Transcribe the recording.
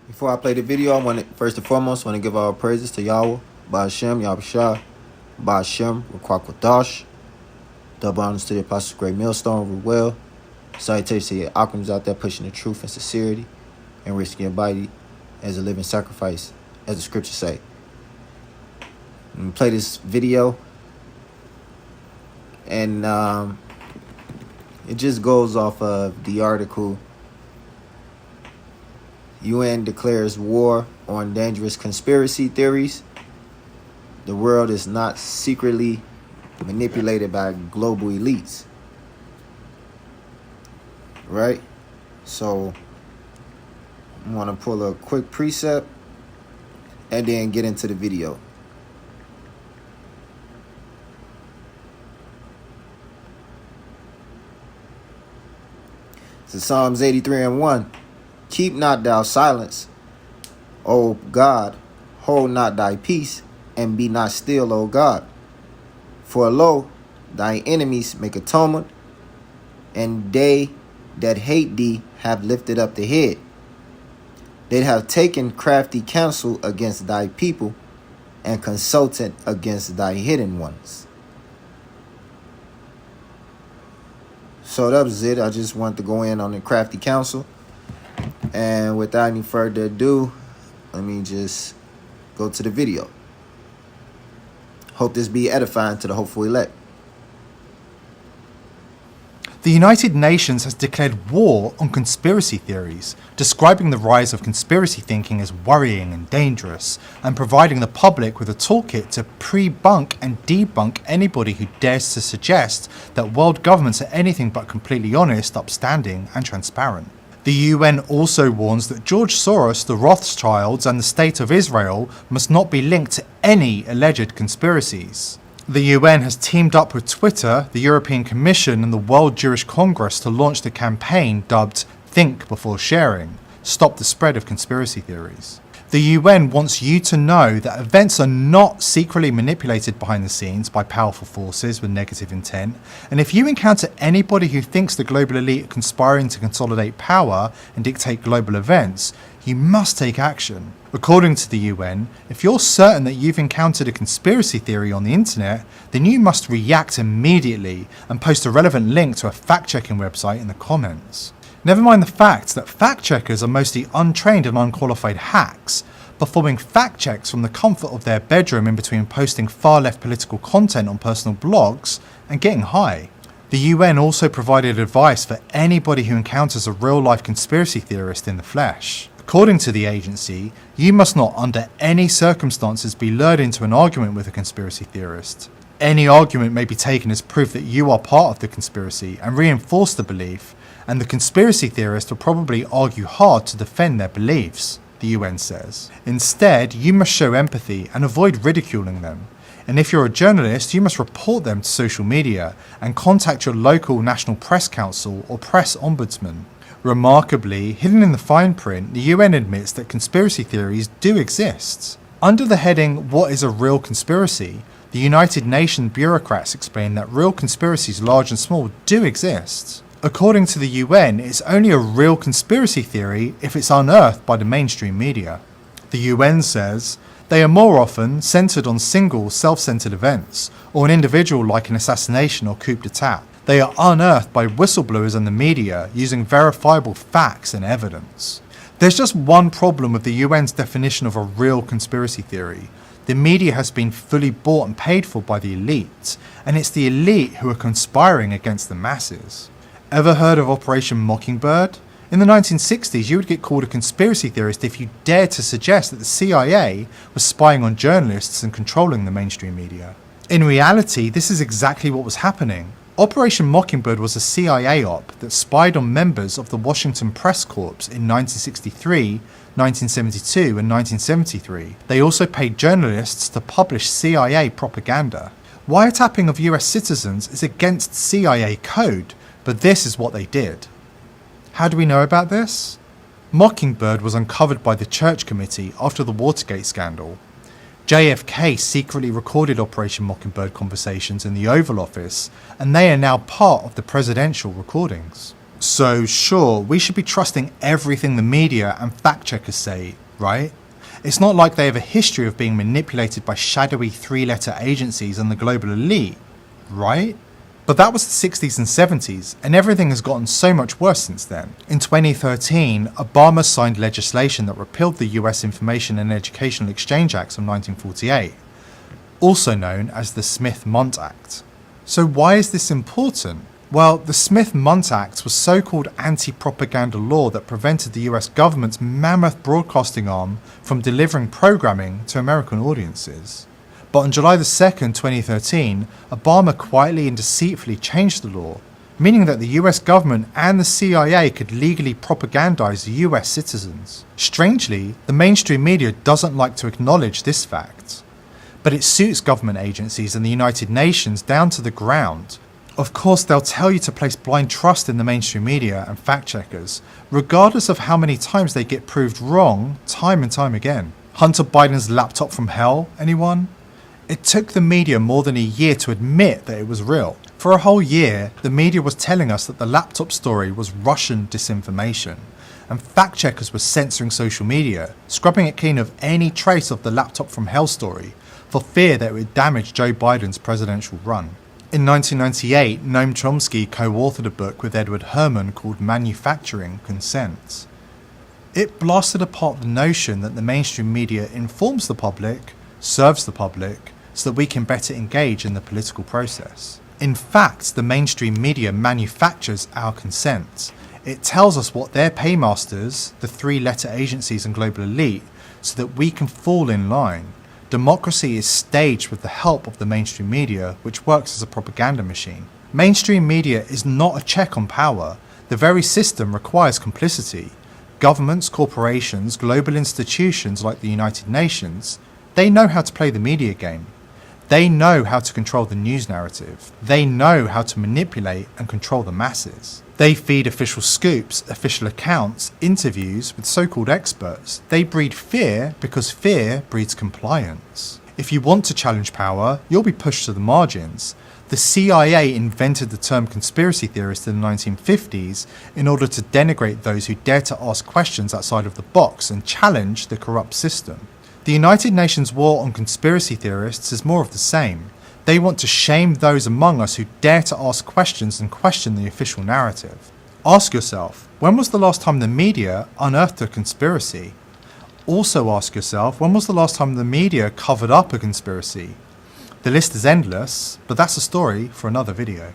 Before I play the video, I want to first and foremost want to give all praises to Yahweh, Ba'Shem, Yahushua, Ba'Shem, Rakwakwa, double honors to the Apostles Great Millstone, Ruel. Salutations to your alchemists out there pushing the truth and sincerity and risking your body as a living sacrifice, as the scriptures say. I'm going to play this video, and it just goes off of the article, UN declares war on dangerous conspiracy theories. The world is not secretly manipulated by global elites. Right? So I want to pull a quick precept and then get into the video. So Psalms 83:1. Keep not thou silence, O God, hold not thy peace, and be not still, O God. For lo, thy enemies make atonement, and they that hate thee have lifted up the head. They have taken crafty counsel against thy people, and consulted against thy hidden ones. So that was it. I just wanted to go in on the crafty counsel. And without any further ado, let me just go to the video. Hope this be edifying to the hopeful elect. The United Nations has declared war on conspiracy theories, describing the rise of conspiracy thinking as worrying and dangerous, and providing the public with a toolkit to pre-bunk and debunk anybody who dares to suggest that world governments are anything but completely honest, upstanding, and transparent. The UN also warns that George Soros, the Rothschilds, and the State of Israel must not be linked to any alleged conspiracies. The UN has teamed up with Twitter, the European Commission, and the World Jewish Congress to launch the campaign dubbed Think Before Sharing, Stop the Spread of Conspiracy Theories. The UN wants you to know that events are not secretly manipulated behind the scenes by powerful forces with negative intent, and if you encounter anybody who thinks the global elite are conspiring to consolidate power and dictate global events, you must take action. According to the UN, if you're certain that you've encountered a conspiracy theory on the internet, then you must react immediately and post a relevant link to a fact-checking website in the comments. Never mind the fact that fact-checkers are mostly untrained and unqualified hacks, performing fact-checks from the comfort of their bedroom in between posting far-left political content on personal blogs and getting high. The UN also provided advice for anybody who encounters a real-life conspiracy theorist in the flesh. According to the agency, you must not under any circumstances be lured into an argument with a conspiracy theorist. Any argument may be taken as proof that you are part of the conspiracy and reinforce the belief, and the conspiracy theorist will probably argue hard to defend their beliefs, the UN says. Instead, you must show empathy and avoid ridiculing them. And if you're a journalist, you must report them to social media and contact your local National Press Council or Press Ombudsman. Remarkably, hidden in the fine print, the UN admits that conspiracy theories do exist. Under the heading, What is a Real Conspiracy?, the United Nations bureaucrats explain that real conspiracies, large and small, do exist. According to the UN, it's only a real conspiracy theory if it's unearthed by the mainstream media. The UN says, they are more often centered on single, self-centered events, or an individual like an assassination or coup d'etat. They are unearthed by whistleblowers and the media using verifiable facts and evidence. There's just one problem with the UN's definition of a real conspiracy theory. The media has been fully bought and paid for by the elite, and it's the elite who are conspiring against the masses. Ever heard of Operation Mockingbird? In the 1960s, you would get called a conspiracy theorist if you dared to suggest that the CIA was spying on journalists and controlling the mainstream media. In reality, this is exactly what was happening. Operation Mockingbird was a CIA op that spied on members of the Washington Press Corps in 1963, 1972 and 1973. They also paid journalists to publish CIA propaganda. Wiretapping of US citizens is against CIA code, but this is what they did. How do we know about this? Mockingbird was uncovered by the Church Committee after the Watergate scandal. JFK secretly recorded Operation Mockingbird conversations in the Oval Office, and they are now part of the presidential recordings. So sure, we should be trusting everything the media and fact checkers say, right? It's not like they have a history of being manipulated by shadowy three-letter agencies and the global elite, right? But that was the 60s and 70s, and everything has gotten so much worse since then. In 2013, Obama signed legislation that repealed the US Information and Educational Exchange Acts of 1948, also known as the Smith-Mundt Act. So why is this important? Well, the Smith-Mundt Act was so-called anti-propaganda law that prevented the US government's mammoth broadcasting arm from delivering programming to American audiences. But on July 2nd, 2013, Obama quietly and deceitfully changed the law, meaning that the US government and the CIA could legally propagandize US citizens. Strangely, the mainstream media doesn't like to acknowledge this fact. But it suits government agencies and the United Nations down to the ground. Of course, they'll tell you to place blind trust in the mainstream media and fact checkers, regardless of how many times they get proved wrong time and time again. Hunter Biden's laptop from hell, anyone? It took the media more than a year to admit that it was real. For a whole year, the media was telling us that the laptop story was Russian disinformation, and fact checkers were censoring social media, scrubbing it clean of any trace of the laptop from hell story, for fear that it would damage Joe Biden's presidential run. In 1998, Noam Chomsky co-authored a book with Edward Herman called Manufacturing Consent. It blasted apart the notion that the mainstream media informs the public, serves the public, so that we can better engage in the political process. In fact, the mainstream media manufactures our consent. It tells us what their paymasters, the three-letter agencies and global elite, so that we can fall in line. Democracy is staged with the help of the mainstream media, which works as a propaganda machine. Mainstream media is not a check on power. The very system requires complicity. Governments, corporations, global institutions like the United Nations, they know how to play the media game. They know how to control the news narrative. They know how to manipulate and control the masses. They feed official scoops, official accounts, interviews with so-called experts. They breed fear because fear breeds compliance. If you want to challenge power, you'll be pushed to the margins. The CIA invented the term conspiracy theorist in the 1950s in order to denigrate those who dare to ask questions outside of the box and challenge the corrupt system. The United Nations war on conspiracy theorists is more of the same. They want to shame those among us who dare to ask questions and question the official narrative. Ask yourself, when was the last time the media unearthed a conspiracy? Also ask yourself, when was the last time the media covered up a conspiracy? The list is endless, but that's a story for another video.